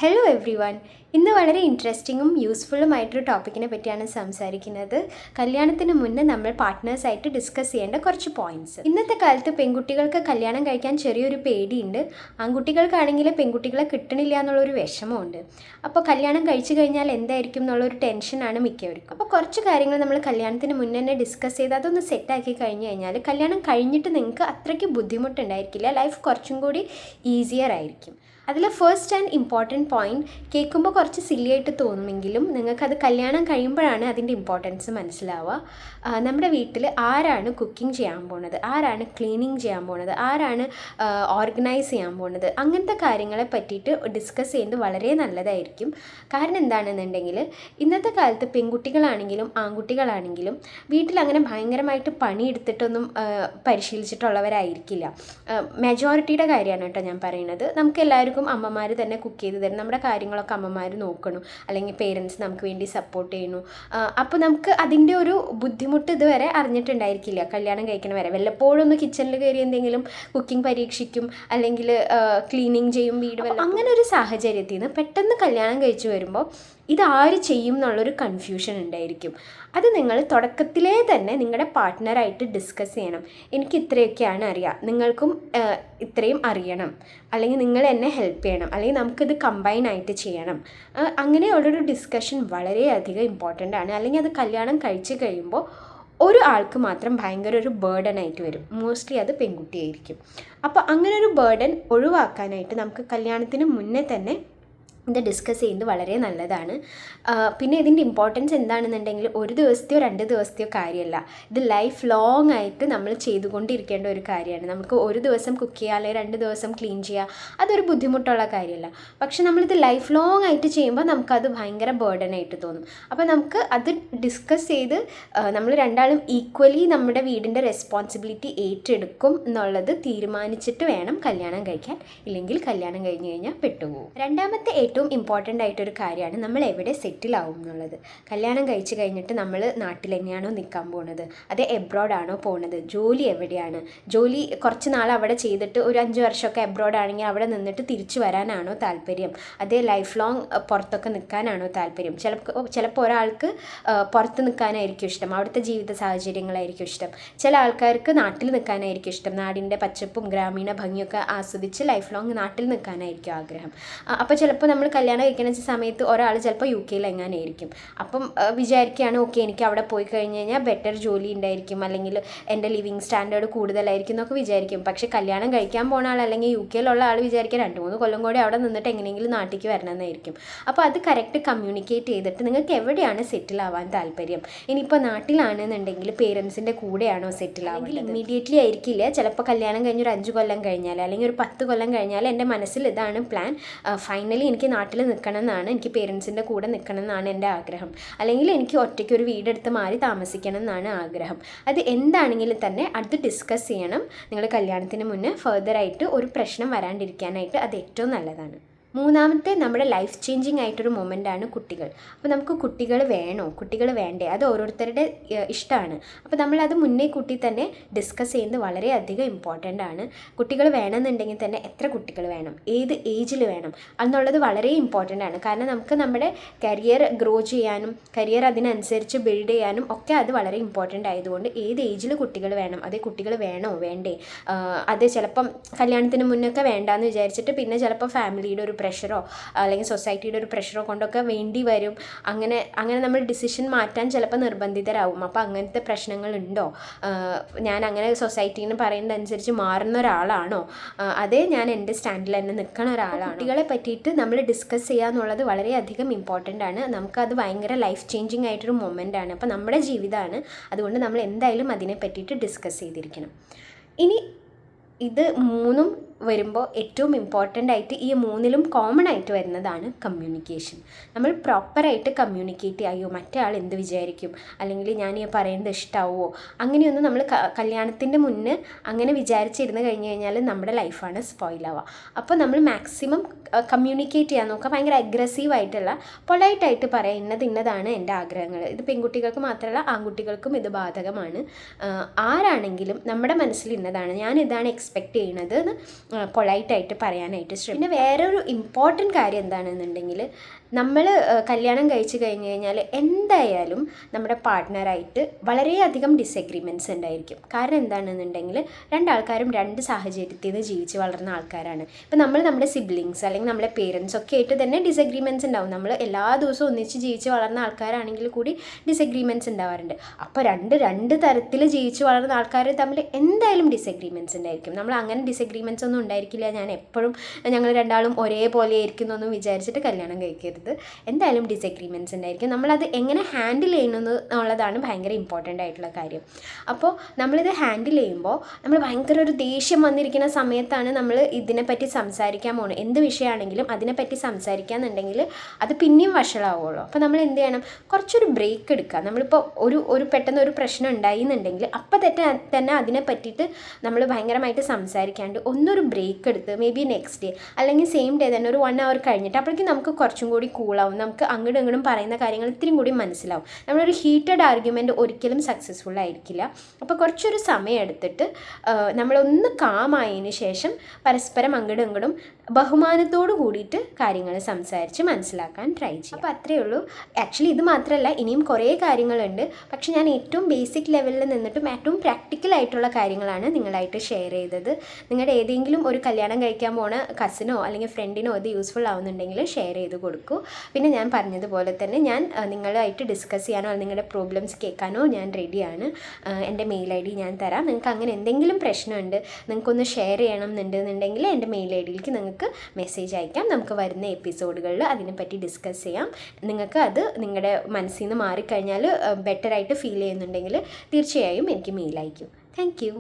Hello every one. ഇന്ന് വളരെ ഇൻട്രസ്റ്റിങ്ങും യൂസ്ഫുള്ളുമായിട്ടൊരു ടോപ്പിക്കിനെ പറ്റിയാണ് സംസാരിക്കുന്നത്. കല്യാണത്തിന് മുന്നേ നമ്മൾ പാർട്ട്നേഴ്സായിട്ട് ഡിസ്കസ് ചെയ്യേണ്ട കുറച്ച് പോയിൻറ്റ്സ്. ഇന്നത്തെ കാലത്ത് പെൺകുട്ടികൾക്ക് കല്യാണം കഴിക്കാൻ ചെറിയൊരു പേടിയുണ്ട്. ആൺകുട്ടികൾക്കാണെങ്കിൽ പെൺകുട്ടികളെ കിട്ടണില്ല എന്നുള്ളൊരു വിഷമമുണ്ട്. അപ്പോൾ കല്യാണം കഴിച്ചു കഴിഞ്ഞാൽ എന്തായിരിക്കും എന്നുള്ളൊരു ടെൻഷനാണ് മിക്കവർക്കും. അപ്പോൾ കുറച്ച് കാര്യങ്ങൾ നമ്മൾ കല്യാണത്തിന് മുന്നേ തന്നെ ഡിസ്കസ് ചെയ്ത് അതൊന്ന് സെറ്റാക്കി കഴിഞ്ഞ് കഴിഞ്ഞാൽ കല്യാണം കഴിഞ്ഞിട്ട് നിങ്ങൾക്ക് അത്രയ്ക്ക് ബുദ്ധിമുട്ടുണ്ടായിരിക്കില്ല. ലൈഫ് കുറച്ചും കൂടി ഈസിയർ ആയിരിക്കും. അതിൽ ഫസ്റ്റ് ആൻഡ് ഇമ്പോർട്ടൻറ്റ് പോയിൻറ്റ് കേൾക്കുമ്പോൾ കുറച്ച് സില്ലിയായിട്ട് തോന്നുമെങ്കിലും നിങ്ങൾക്കത് കല്യാണം കഴിയുമ്പോഴാണ് അതിൻ്റെ ഇമ്പോർട്ടൻസ് മനസ്സിലാവുക. നമ്മുടെ വീട്ടിൽ ആരാണ് കുക്കിംഗ് ചെയ്യാൻ പോണത്, ആരാണ് ക്ലീനിങ് ചെയ്യാൻ പോണത്, ആരാണ് ഓർഗനൈസ് ചെയ്യാൻ പോണത്, അങ്ങനത്തെ കാര്യങ്ങളെ പറ്റിയിട്ട് ഡിസ്കസ് ചെയ്യുന്നത് വളരെ നല്ലതായിരിക്കും. കാരണം എന്താണെന്നുണ്ടെങ്കിൽ ഇന്നത്തെ കാലത്ത് പെൺകുട്ടികളാണെങ്കിലും ആൺകുട്ടികളാണെങ്കിലും വീട്ടിൽ അങ്ങനെ ഭയങ്കരമായിട്ട് പണിയെടുത്തിട്ടൊന്നും പരിശീലിച്ചിട്ടുള്ളവരായിരിക്കില്ല. മെജോറിറ്റിയുടെ കാര്യമാണ് കേട്ടോ ഞാൻ പറയുന്നത്. നമുക്ക് എല്ലാവർക്കും അമ്മമാർ തന്നെ കുക്ക് ചെയ്ത് തരും, നമ്മുടെ കാര്യങ്ങളൊക്കെ അമ്മമാർ നോക്കണം, അല്ലെങ്കിൽ പേരൻസ് നമുക്ക് വേണ്ടി സപ്പോർട്ട് ചെയ്യുന്നു. അപ്പോൾ നമുക്ക് അതിൻ്റെ ഒരു ബുദ്ധിമുട്ട് ഇതുവരെ അറിഞ്ഞിട്ടുണ്ടായിരിക്കില്ല കല്യാണം കഴിക്കണ വരെ. വല്ലപ്പോഴും ഒന്ന് കിച്ചണിൽ കയറി എന്തെങ്കിലും കുക്കിംഗ് പരീക്ഷിക്കും, അല്ലെങ്കിൽ ക്ലീനിങ് ചെയ്യും വീട്. അങ്ങനെ ഒരു സാഹചര്യത്തിൽ നിന്ന് പെട്ടെന്ന് കല്യാണം കഴിച്ചു വരുമ്പോൾ ഇതാര് ചെയ്യും എന്നുള്ളൊരു കൺഫ്യൂഷൻ ഉണ്ടായിരിക്കും. അത് നിങ്ങൾ തുടക്കത്തിലേ തന്നെ നിങ്ങളുടെ പാർട്ട്ണറായിട്ട് ഡിസ്കസ് ചെയ്യണം. എനിക്ക് ഇത്രയൊക്കെയാണ് അറിയാം, നിങ്ങൾക്കും ഇത്രയും അറിയണം, അല്ലെങ്കിൽ നിങ്ങൾ എന്നെ ഹെൽപ്പ് ചെയ്യണം, അല്ലെങ്കിൽ നമുക്കിത് കമ്പൈൻ ആയിട്ട് ചെയ്യണം. അങ്ങനെയുള്ളൊരു ഡിസ്കഷൻ വളരെയധികം ഇമ്പോർട്ടൻ്റ് ആണ്. അല്ലെങ്കിൽ അത് കല്യാണം കഴിച്ച് കഴിയുമ്പോൾ ഒരു ആൾക്ക് മാത്രം ഭയങ്കര ഒരു ബേർഡൻ ആയിട്ട് വരും. മോസ്റ്റ്ലി അത് പെൺകുട്ടിയായിരിക്കും. അപ്പോൾ അങ്ങനെ ഒരു ബേർഡൻ ഒഴിവാക്കാനായിട്ട് നമുക്ക് കല്യാണത്തിന് മുന്നേ തന്നെ ഇത് ഡിസ്കസ് ചെയ്യുന്നത് വളരെ നല്ലതാണ്. പിന്നെ ഇതിൻ്റെ ഇമ്പോർട്ടൻസ് എന്താണെന്നുണ്ടെങ്കിൽ ഒരു ദിവസത്തെയോ 2 ദിവസത്തെയോ കാര്യമല്ല, ഇത് ലൈഫ് ലോങ് ആയിട്ട് നമ്മൾ ചെയ്തുകൊണ്ടിരിക്കേണ്ട ഒരു കാര്യമാണ്. നമുക്ക് ഒരു ദിവസം കുക്ക് ചെയ്യുക അല്ലെങ്കിൽ 2 ദിവസം ക്ലീൻ ചെയ്യുക അതൊരു ബുദ്ധിമുട്ടുള്ള കാര്യമല്ല. പക്ഷെ നമ്മളിത് ലൈഫ് ലോങ് ആയിട്ട് ചെയ്യുമ്പോൾ നമുക്കത് ഭയങ്കര ബേർഡനായിട്ട് തോന്നും. അപ്പോൾ നമുക്ക് അത് ഡിസ്കസ് ചെയ്ത് നമ്മൾ രണ്ടാളും ഈക്വലി നമ്മുടെ വീടിൻ്റെ റെസ്പോൺസിബിലിറ്റി ഏറ്റെടുക്കും എന്നുള്ളത് തീരുമാനിച്ചിട്ട് വേണം കല്യാണം കഴിക്കാൻ. ഇല്ലെങ്കിൽ കല്യാണം കഴിഞ്ഞ് കഴിഞ്ഞാൽ പെട്ടുപോകും. രണ്ടാമത്തെ ഏറ്റവും ഇമ്പോർട്ടൻ്റ് ആയിട്ടൊരു കാര്യമാണ് നമ്മൾ എവിടെ സെറ്റിൽ ആവും എന്നുള്ളത്. കല്യാണം കഴിച്ച് കഴിഞ്ഞിട്ട് നമ്മൾ നാട്ടിൽ തന്നെയാണോ നിൽക്കാൻ പോകുന്നത്, അതേ എബ്രോഡാണോ പോകുന്നത്, ജോലി എവിടെയാണ്, ജോലി കുറച്ച് നാൾ അവിടെ ചെയ്തിട്ട് ഒരു 5 വർഷമൊക്കെ എബ്രോഡ് ആണെങ്കിൽ അവിടെ നിന്നിട്ട് തിരിച്ചു വരാനാണോ താല്പര്യം, അതേ ലൈഫ് ലോങ് പുറത്തൊക്കെ നിൽക്കാനാണോ താല്പര്യം. ചിലപ്പോൾ ഒരാൾക്ക് പുറത്ത് നിൽക്കാനായിരിക്കും ഇഷ്ടം, അവിടുത്തെ ജീവിത സാഹചര്യങ്ങളായിരിക്കും ഇഷ്ടം. ചില ആൾക്കാർക്ക് നാട്ടിൽ നിൽക്കാനായിരിക്കും ഇഷ്ടം, നാടിൻ്റെ പച്ചപ്പും ഗ്രാമീണ ഭംഗിയൊക്കെ ആസ്വദിച്ച് ലൈഫ് ലോങ് നാട്ടിൽ നിൽക്കാനായിരിക്കും ആഗ്രഹം. അപ്പോൾ ചിലപ്പോൾ നമ്മൾ കല്യാണം കഴിക്കുന്ന സമയത്ത് ഒരാൾ ചിലപ്പോൾ UK എങ്ങാനായിരിക്കും. അപ്പം വിചാരിക്കുകയാണ് ഓക്കെ എനിക്ക് അവിടെ പോയി കഴിഞ്ഞ് കഴിഞ്ഞാൽ ബെറ്റർ ജോലി ഉണ്ടായിരിക്കും, അല്ലെങ്കിൽ എൻ്റെ ലിവിങ് സ്റ്റാൻഡേർഡ് കൂടുതലായിരിക്കും എന്നൊക്കെ വിചാരിക്കും. പക്ഷേ കല്യാണം കഴിക്കാൻ പോണ ആൾ അല്ലെങ്കിൽ UK ആൾ വിചാരിക്കുക 2-3 കൊല്ലം കൂടി അവിടെ നിന്നിട്ട് എങ്ങനെയെങ്കിലും നാട്ടിലേക്ക് വരണമെന്നായിരിക്കും. അപ്പോൾ അത് കറക്റ്റ് കമ്മ്യൂണിക്കേറ്റ് ചെയ്തിട്ട് നിങ്ങൾക്ക് എവിടെയാണ് സെറ്റിൽ ആവാൻ താല്പര്യം. ഇനിയിപ്പോൾ നാട്ടിലാണെന്നുണ്ടെങ്കിൽ പേരൻസിൻ്റെ കൂടെയാണോ സെറ്റിൽ ആവുന്നത്, ഇമ്മീഡിയറ്റ്ലി ആയിരിക്കില്ല. ചിലപ്പോൾ കല്യാണം കഴിഞ്ഞൊരു 5 കൊല്ലം കഴിഞ്ഞാൽ അല്ലെങ്കിൽ ഒരു 10 കൊല്ലം കഴിഞ്ഞാൽ എൻ്റെ മനസ്സിൽ ഇതാണ് പ്ലാൻ, ഫൈനലി എനിക്ക് നാട്ടിൽ നിൽക്കണം എന്നാണ്, എനിക്ക് പേരൻസിൻ്റെ കൂടെ നിൽക്കണം എന്നാണ് എൻ്റെ ആഗ്രഹം, അല്ലെങ്കിൽ എനിക്ക് ഒറ്റയ്ക്ക് ഒരു വീടെടുത്ത് മാറി താമസിക്കണം എന്നാണ് ആഗ്രഹം. അത് എന്താണെങ്കിലും തന്നെ അത് ഡിസ്കസ് ചെയ്യണം നിങ്ങൾ കല്യാണത്തിന് മുന്നേ. ഫർദറായിട്ട് ഒരു പ്രശ്നം വരാണ്ടിരിക്കാനായിട്ട് അത് ഏറ്റവും നല്ലതാണ്. മൂന്നാമത്തെ നമ്മുടെ ലൈഫ് ചേഞ്ചിങ് ആയിട്ടൊരു മൊമെൻ്റാണ് കുട്ടികൾ. അപ്പോൾ നമുക്ക് കുട്ടികൾ വേണോ കുട്ടികൾ വേണ്ടേ, അത് ഓരോരുത്തരുടെ ഇഷ്ടമാണ്. അപ്പോൾ നമ്മളത് മുന്നേ കൂട്ടി തന്നെ ഡിസ്കസ് ചെയ്യുന്നത് വളരെയധികം ഇമ്പോർട്ടൻ്റ് ആണ്. കുട്ടികൾ വേണമെന്നുണ്ടെങ്കിൽ തന്നെ എത്ര കുട്ടികൾ വേണം, ഏത് ഏജിൽ വേണം എന്നുള്ളത് വളരെ ഇമ്പോർട്ടൻ്റ് ആണ്. കാരണം നമുക്ക് നമ്മുടെ കരിയർ ഗ്രോ ചെയ്യാനും കരിയർ അതിനനുസരിച്ച് ബിൽഡ് ചെയ്യാനും ഒക്കെ അത് വളരെ ഇമ്പോർട്ടൻ്റ് ആയതുകൊണ്ട് ഏത് ഏജിൽ കുട്ടികൾ വേണം, അതേ കുട്ടികൾ വേണോ വേണ്ടേ, അത് ചിലപ്പം കല്യാണത്തിന് മുന്നൊക്കെ വേണ്ടാന്ന് വിചാരിച്ചിട്ട് പിന്നെ ചിലപ്പോൾ ഫാമിലിയുടെ ഒരു പ്രഷറോ അല്ലെങ്കിൽ സൊസൈറ്റിയുടെ ഒരു പ്രഷറോ കൊണ്ടൊക്കെ വേണ്ടി വരും. അങ്ങനെ നമ്മൾ ഡിസിഷൻ മാറ്റാൻ ചിലപ്പോൾ നിർബന്ധിതരാകും. അപ്പോൾ അങ്ങനത്തെ പ്രശ്നങ്ങളുണ്ടോ, ഞാൻ അങ്ങനെ സൊസൈറ്റീന്ന് പറയുന്നതനുസരിച്ച് മാറുന്ന ഒരാളാണോ, അതേ ഞാൻ എൻ്റെ സ്റ്റാൻഡിൽ തന്നെ നിൽക്കുന്ന ഒരാളാണ്. കുട്ടികളെ പറ്റിയിട്ട് നമ്മൾ ഡിസ്കസ് ചെയ്യുക എന്നുള്ളത് വളരെയധികം ഇമ്പോർട്ടൻ്റ് ആണ്. നമുക്കത് ഭയങ്കര ലൈഫ് ചേഞ്ചിങ് ആയിട്ടൊരു മൊമെൻ്റ് ആണ്. അപ്പോൾ നമ്മുടെ ജീവിതമാണ്, അതുകൊണ്ട് നമ്മൾ എന്തായാലും അതിനെ പറ്റിയിട്ട് ഡിസ്കസ് ചെയ്തിരിക്കണം. ഇനി ഇത് 3 വരുമ്പോൾ ഏറ്റവും ഇമ്പോർട്ടൻ്റ് ആയിട്ട് ഈ 3ലും കോമൺ ആയിട്ട് വരുന്നതാണ് കമ്മ്യൂണിക്കേഷൻ. നമ്മൾ പ്രോപ്പറായിട്ട് കമ്മ്യൂണിക്കേറ്റ് ചെയ്യുമോ, മറ്റേ ആൾ എന്ത് വിചാരിക്കും, അല്ലെങ്കിൽ ഞാൻ ഈ പറയുന്നത് ഇഷ്ടമാവുമോ, അങ്ങനെയൊന്നും നമ്മൾ കല്യാണത്തിൻ്റെ മുന്നേ അങ്ങനെ വിചാരിച്ചിരുന്ന് കഴിഞ്ഞ് കഴിഞ്ഞാൽ നമ്മുടെ ലൈഫാണ് സ്പോയിലാവുക. അപ്പോൾ നമ്മൾ മാക്സിമം കമ്മ്യൂണിക്കേറ്റ് ചെയ്യാൻ നോക്കുക. ഭയങ്കര അഗ്രസീവായിട്ടുള്ള പൊളൈറ്റായിട്ട് പറയാം ഇന്നതാണ് എൻ്റെ ആഗ്രഹങ്ങൾ. ഇത് പെൺകുട്ടികൾക്ക് മാത്രമല്ല ആൺകുട്ടികൾക്കും ഇത് ബാധകമാണ്. ആരാണെങ്കിലും നമ്മുടെ മനസ്സിൽ ഇന്നതാണ്, ഞാൻ ഇതാണ് എക്സ്പെക്റ്റ് ചെയ്യണത് എന്ന് പൊളൈറ്റായിട്ട് പറയാനായിട്ട് ശ്രമിക്കും. പിന്നെ വേറൊരു ഇമ്പോർട്ടൻറ്റ് കാര്യം എന്താണെന്നുണ്ടെങ്കിൽ, നമ്മൾ കല്യാണം കഴിച്ച് കഴിഞ്ഞ് കഴിഞ്ഞാൽ എന്തായാലും നമ്മുടെ പാർട്ട്ണറായിട്ട് വളരെയധികം ഡിസഗ്രിമെൻറ്റ്സ് ഉണ്ടായിരിക്കും. കാരണം എന്താണെന്നുണ്ടെങ്കിൽ രണ്ടാൾക്കാരും രണ്ട് സാഹചര്യത്തിൽ നിന്ന് ജീവിച്ച് വളർന്ന ആൾക്കാരാണ്. ഇപ്പം നമ്മൾ നമ്മുടെ സിബ്ലിങ്സ് അല്ലെങ്കിൽ നമ്മുടെ പേരൻസ് ഒക്കെ ആയിട്ട് തന്നെ ഡിസഗ്രിമെൻറ്റ്സ് ഉണ്ടാവും. നമ്മൾ എല്ലാ ദിവസവും ഒന്നിച്ച് ജീവിച്ച് വളർന്ന ആൾക്കാരാണെങ്കിൽ കൂടി ഡിസഗ്രിമെൻറ്റ്സ് ഉണ്ടാവാറുണ്ട്. അപ്പോൾ രണ്ട് തരത്തിൽ ജീവിച്ച് വളർന്ന ആൾക്കാർ തമ്മിൽ എന്തായാലും ഡിസഗ്രിമെൻറ്റ്സ് ഉണ്ടായിരിക്കും. നമ്മൾ അങ്ങനെ ഡിസഗ്രിമെൻറ്റ്സ് ഒന്നും ഉണ്ടായിരിക്കില്ല, ഞാൻ എപ്പോഴും ഞങ്ങൾ രണ്ടാളും ഒരേപോലെ ആയിരിക്കും എന്നൊന്നും വിചാരിച്ചിട്ട് കല്യാണം കഴിക്കരുത്. എന്തായാലും ഡിസഗ്രിമെൻറ്റ്സ് ഉണ്ടായിരിക്കും. നമ്മളത് എങ്ങനെ ഹാൻഡിൽ ചെയ്യുന്നത് എന്നുള്ളതാണ് ഭയങ്കര ഇമ്പോർട്ടൻ്റ് ആയിട്ടുള്ള കാര്യം. അപ്പോൾ നമ്മളിത് ഹാൻഡിൽ ചെയ്യുമ്പോൾ നമ്മൾ ഭയങ്കര ഒരു ദേഷ്യം വന്നിരിക്കുന്ന സമയത്താണ് നമ്മൾ ഇതിനെപ്പറ്റി സംസാരിക്കാൻ പോകുന്നത്. എന്ത് വിഷയമാണെങ്കിലും അതിനെപ്പറ്റി സംസാരിക്കാന്നുണ്ടെങ്കിൽ അത് പിന്നെയും വഷളാവുള്ളൂ. അപ്പോൾ നമ്മൾ എന്ത് ചെയ്യണം, കുറച്ചൊരു ബ്രേക്ക് എടുക്കുക. നമ്മളിപ്പോൾ ഒരു പെട്ടെന്ന് ഒരു പ്രശ്നം ഉണ്ടായി എന്നുണ്ടെങ്കിൽ അപ്പം തന്നെ അതിനെ പറ്റിയിട്ട് നമ്മൾ ഭയങ്കരമായിട്ട് സംസാരിക്കാണ്ട് ഒന്നൊരു ബ്രേക്ക് എടുത്ത് മേ ബി നെക്സ്റ്റ് ഡേ അല്ലെങ്കിൽ സെയിം ഡേ തന്നെ ഒരു 1 hour കഴിഞ്ഞിട്ട് അപ്പോഴേക്കും നമുക്ക് കുറച്ചും കൂടി കൂളാവും. നമുക്ക് അങ്ങോട്ടും ഇങ്ങോട്ടും പറയുന്ന കാര്യങ്ങൾ ഇത്തിരിയും കൂടി മനസ്സിലാവും. നമ്മളൊരു ഹീറ്റഡ് ആർഗ്യുമെൻ്റ് ഒരിക്കലും സക്സസ്ഫുൾ ആയിരിക്കില്ല. അപ്പോൾ കുറച്ചൊരു സമയം എടുത്തിട്ട് നമ്മളൊന്ന് കാമായതിന് ശേഷം പരസ്പരം അങ്ങോട്ടും ഇങ്ങോട്ടും ബഹുമാനത്തോട് കൂടിയിട്ട് കാര്യങ്ങൾ സംസാരിച്ച് മനസ്സിലാക്കാൻ ട്രൈ ചെയ്യും. അപ്പോൾ അത്രയേ ഉള്ളൂ. ആക്ച്വലി ഇത് മാത്രമല്ല, ഇനിയും കുറേ കാര്യങ്ങളുണ്ട്. പക്ഷെ ഞാൻ ഏറ്റവും ബേസിക് ലെവലിൽ നിന്നിട്ടും ഏറ്റവും പ്രാക്ടിക്കലായിട്ടുള്ള കാര്യങ്ങളാണ് നിങ്ങളായിട്ട് ഷെയർ ചെയ്തത്. നിങ്ങളുടെ ഏതെങ്കിലും ഒരു കല്യാണം കഴിക്കാൻ പോണ കസിനോ അല്ലെങ്കിൽ ഫ്രണ്ടിനോ ഇത് യൂസ്ഫുൾ ആവുന്നുണ്ടെങ്കിൽ ഷെയർ ചെയ്ത് കൊടുക്കൂ. പിന്നെ ഞാൻ പറഞ്ഞതുപോലെ തന്നെ ഞാൻ നിങ്ങളായിട്ട് ഡിസ്കസ് ചെയ്യാനോ നിങ്ങളുടെ പ്രോബ്ലംസ് കേൾക്കാനോ ഞാൻ റെഡിയാണ്. എൻ്റെ മെയിൽ ID ഞാൻ തരാം. നിങ്ങൾക്ക് അങ്ങനെ എന്തെങ്കിലും പ്രശ്നമുണ്ട്, നിങ്ങൾക്കൊന്ന് ഷെയർ ചെയ്യണം എന്നുണ്ടെന്നുണ്ടെങ്കിൽ എൻ്റെ മെയിൽ IDയിലേക്ക് നിങ്ങൾക്ക് മെസ്സേജ് അയക്കാം. നമുക്ക് വരുന്ന എപ്പിസോഡുകളിൽ അതിനെപ്പറ്റി ഡിസ്കസ് ചെയ്യാം. നിങ്ങൾക്ക് അത് നിങ്ങളുടെ മനസ്സിൽ നിന്ന് മാറിക്കഴിഞ്ഞാൽ ബെറ്ററായിട്ട് ഫീൽ ചെയ്യുന്നുണ്ടെങ്കിൽ തീർച്ചയായും എനിക്ക് മെയിൽ അയക്കും. Thank you.